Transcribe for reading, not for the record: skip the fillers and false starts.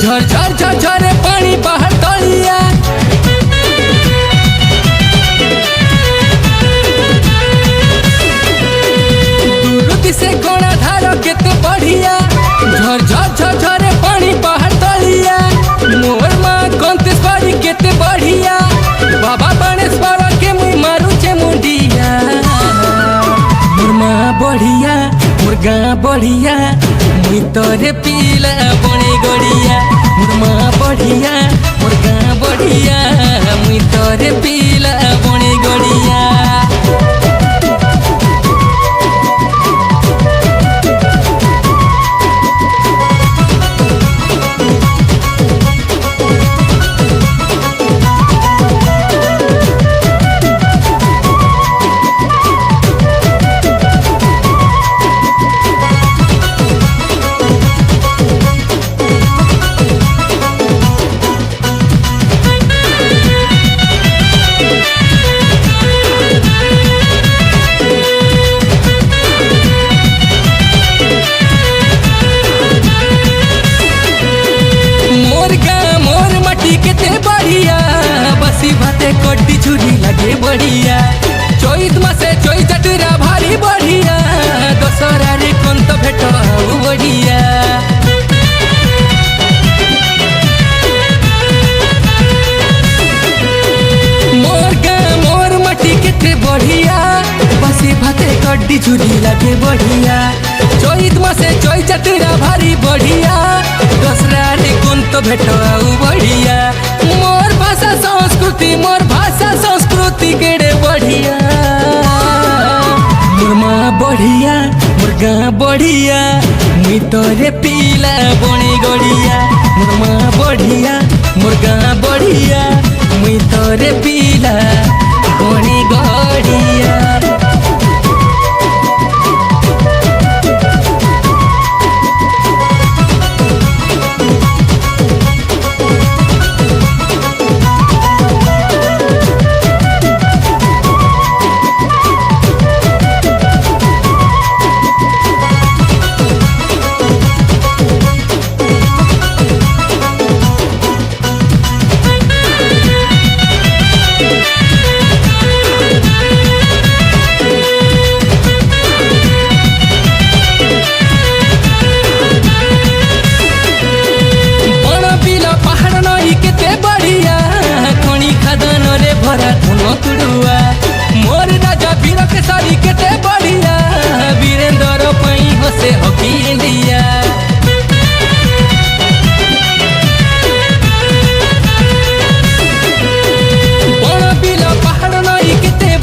झर झर झर झरे पानी बाहर तलिया दूर से कोना धार केते बढ़िया झर झर झर झरे पानी बाहर तलिया मोर मां गंतेश्वरी केते बढ़िया बाबा गणेश्वर के मुई मारू छे मुंडिया मोर मां बढ़िया मोर गां बढ़िया मुई तोरे पीला बने गड़िया मोर मां बढ़िया मोर गां बढ़िया मुई तोरे पीला बने गड़िया। कड्डी छुरी लगे बढ़िया चैत मासे चोई चटरा भारी बढ़िया दशहरा रे कंत भेट बढ़िया मोर गाँ मोर मटी केते बढ़िया बसी भाते कड्डी छुरी लगे बढ़िया चैत मासे चोई चटरा भारी बढ़िया दशहरा रे कंत भेट बढ़िया मोर भाषा संस्कृति मोर भाषा संस्कृति केड़े बढ़िया मोर मां बढ़िया मोर गां बढ़िया मुई तोरे पीला बने गड़िया मोर मां बढ़िया मोर गां बढ़िया मुई तोरे पीला